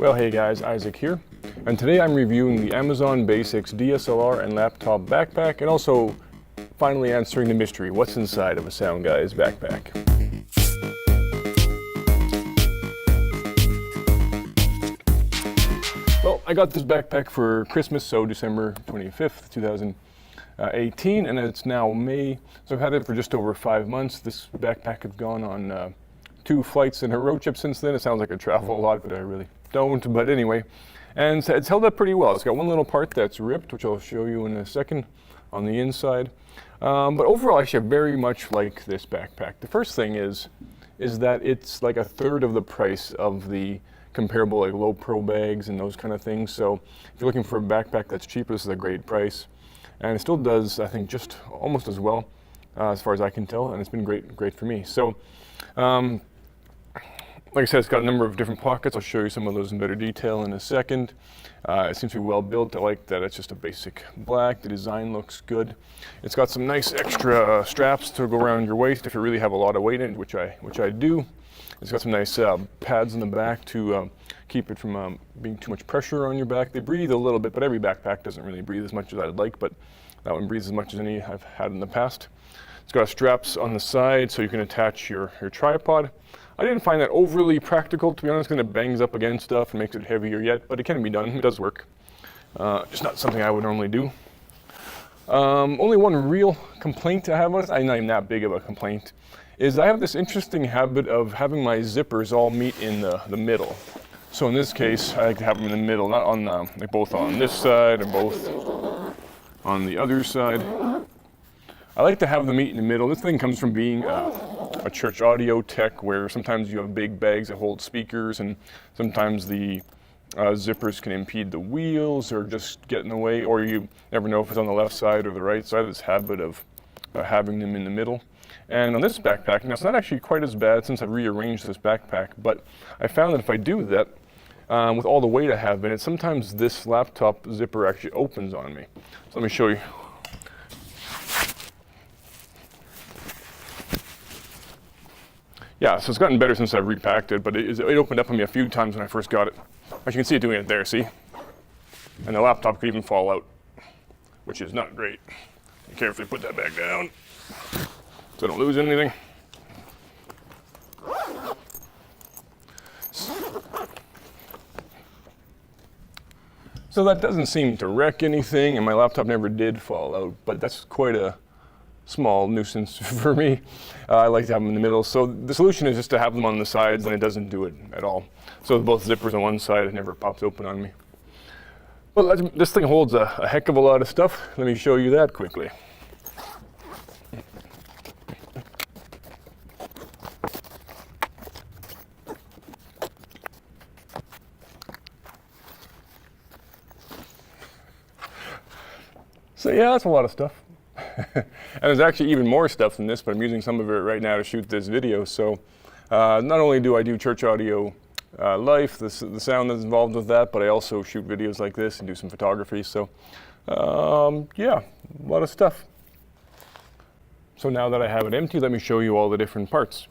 Well, hey guys, Isaac here, and today I'm reviewing the Amazon Basics DSLR and laptop backpack, and also finally answering the mystery, what's inside of a sound guy's backpack. Well, I got this backpack for Christmas, so December 25th, 2018, and it's now May, so I've had it for just over 5 months. This backpack has gone on 2 flights and a road trip since then. It sounds like I travel a lot, but I really don't. But anyway, and it's held up pretty well. It's got one little part that's ripped, which I'll show you in a second on the inside. But overall, actually, I very much like this backpack. The first thing is that it's like a third of the price of the comparable like low pro bags and those kind of things. So if you're looking for a backpack that's cheaper, this is a great price. And it still does, I think, just almost as well as far as I can tell, and it's been great for me. So like I said, it's got a number of different pockets. I'll show you some of those in better detail in a second. It seems to be well built. I like that it's just a basic black. The design looks good. It's got some nice extra straps to go around your waist if you really have a lot of weight in it, which I do. It's got some nice pads in the back to keep it from being too much pressure on your back. They breathe a little bit, but every backpack doesn't really breathe as much as I'd like, but that one breathes as much as any I've had in the past. It's got straps on the side so you can attach your tripod. I didn't find that overly practical, to be honest, because it bangs up against stuff and makes it heavier yet, but it can be done. It does work. Just not something I would normally do. Only one real complaint I have with it, not even that big of a complaint, is I have this interesting habit of having my zippers all meet in the middle. So in this case, I like to have them in the middle, not on like both on this side or both on the other side. I like to have them meet in the middle. This thing comes from being a church audio tech, where sometimes you have big bags that hold speakers, and sometimes the zippers can impede the wheels or just get in the way, or you never know if it's on the left side or the right side. This habit of having them in the middle. And on this backpack, now it's not actually quite as bad since I've rearranged this backpack, but I found that if I do that, with all the weight I have in it, sometimes this laptop zipper actually opens on me. So let me show you. Yeah, so it's gotten better since I've repacked it, but it opened up on me a few times when I first got it. As you can see it doing it there, see? And the laptop could even fall out, which is not great. Be careful, put that back down so I don't lose anything. So that doesn't seem to wreck anything, and my laptop never did fall out, but that's quite a small nuisance for me. I like to have them in the middle. So the solution is just to have them on the sides, and it doesn't do it at all. So both zippers on one side, it never pops open on me. Well, this thing holds a heck of a lot of stuff. Let me show you that quickly. So yeah, that's a lot of stuff. And there's actually even more stuff than this, but I'm using some of it right now to shoot this video. So not only do I do church audio life, the sound that's involved with that, but I also shoot videos like this and do some photography. So yeah, a lot of stuff. So now that I have it empty, let me show you all the different parts.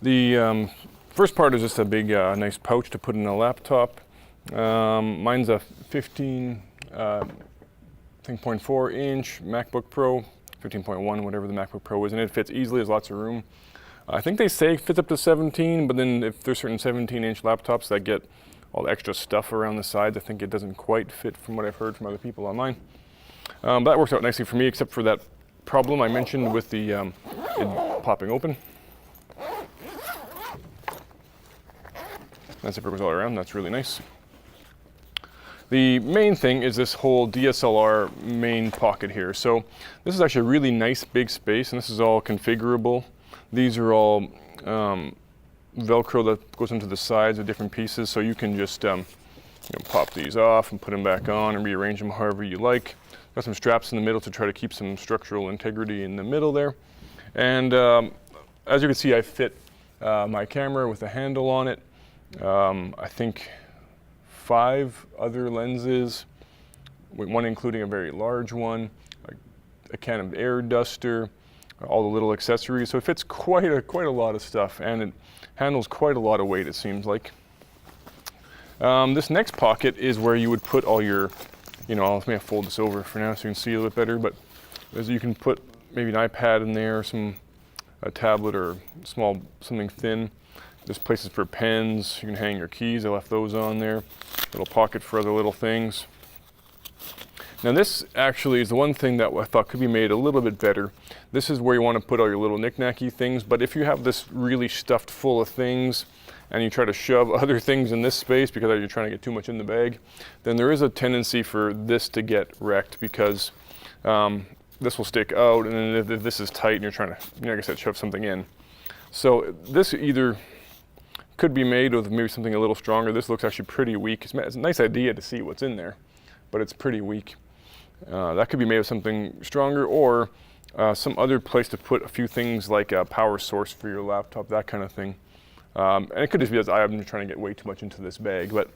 The first part is just a big, nice pouch to put in a laptop. Mine's a 0.4 inch MacBook Pro, 15.1, whatever the MacBook Pro is, and it fits easily, there's lots of room. I think they say it fits up to 17, but then if there's certain 17-inch laptops that get all the extra stuff around the sides, I think it doesn't quite fit from what I've heard from other people online. But that works out nicely for me, except for that problem I mentioned with the it popping open. That zipper goes all around, that's really nice. The main thing is this whole DSLR main pocket here. So this is actually a really nice big space, and this is all configurable. These are all Velcro that goes into the sides of different pieces, so you can just pop these off and put them back on and rearrange them however you like. Got some straps in the middle to try to keep some structural integrity in the middle there. And as you can see, I fit my camera with a handle on it. I think 5 other lenses, one including a very large one, a can of air duster, all the little accessories. So it fits quite a lot of stuff, and it handles quite a lot of weight, it seems like. This next pocket is where you would put all your, let me fold this over for now so you can see a little bit better, but as you can put maybe an iPad in there, a tablet or something thin. There's places for pens, you can hang your keys, I left those on there. Little pocket for other little things. Now this actually is the one thing that I thought could be made a little bit better. This is where you want to put all your little knick-knacky things, but if you have this really stuffed full of things and you try to shove other things in this space because you're trying to get too much in the bag, then there is a tendency for this to get wrecked because this will stick out, and then if this is tight and you're trying to, like I said, shove something in. So this either could be made with maybe something a little stronger. This looks actually pretty weak. It's a nice idea to see what's in there, but it's pretty weak. That could be made of something stronger, or some other place to put a few things like a power source for your laptop, that kind of thing. And it could just be that I'm trying to get way too much into this bag, but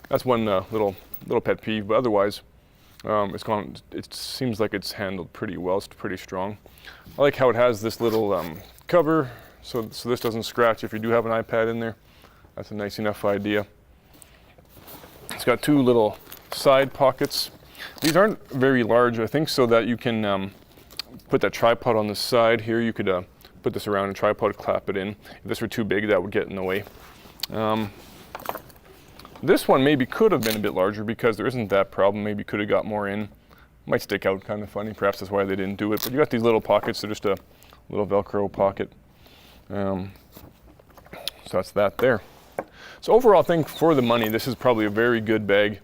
that's one little pet peeve. But otherwise, it seems like it's handled pretty well. It's pretty strong. I like how it has this little cover, so this doesn't scratch if you do have an iPad in there. That's a nice enough idea. It's got two little side pockets. These aren't very large, I think, so that you can put that tripod on the side here. You could put this around a tripod, clap it in. If this were too big, that would get in the way. This one maybe could have been a bit larger because there isn't that problem. Maybe could have got more in. Might stick out kind of funny. Perhaps that's why they didn't do it. But you got these little pockets. They're just a little Velcro pocket. So that's that there. So overall, I think for the money, this is probably a very good bag.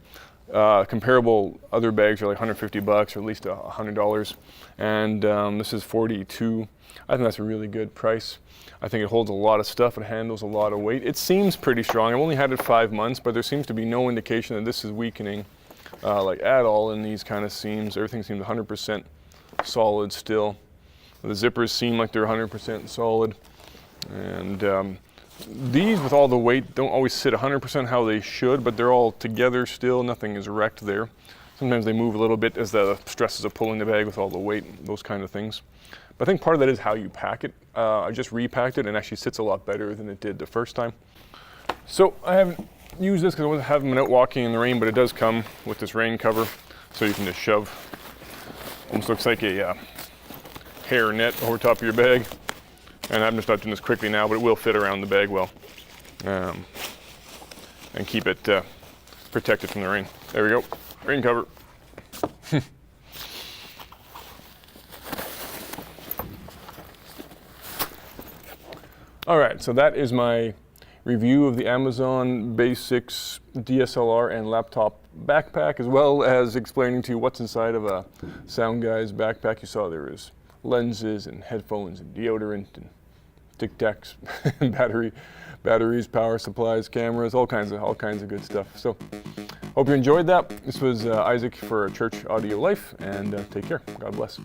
Comparable other bags are like $150 or at least $100, and this is $42. I think that's a really good price. I think it holds a lot of stuff. It handles a lot of weight. It seems pretty strong. I've only had it 5 months, but there seems to be no indication that this is weakening like at all in these kind of seams. Everything seems 100% solid still. The zippers seem like they're 100% solid, and these with all the weight don't always sit 100% how they should, but they're all together still. Nothing is wrecked there. Sometimes they move a little bit as the stresses of pulling the bag with all the weight, those kind of things. But I think part of that is how you pack it. I just repacked it and actually sits a lot better than it did the first time. So I haven't used this because I haven't been out walking in the rain, but it does come with this rain cover, so you can just shove. Almost looks like a hair net over top of your bag. And I'm just not doing this quickly now, but it will fit around the bag well, and keep it protected from the rain. There we go, rain cover. All right, so that is my review of the Amazon Basics DSLR and laptop backpack, as well as explaining to you what's inside of a Sound Guy's backpack. You saw there is lenses and headphones and deodorant and Tic Tacs, batteries, power supplies, cameras, all kinds of good stuff. So, hope you enjoyed that. This was Isaac for Church Audio Life, and take care. God bless.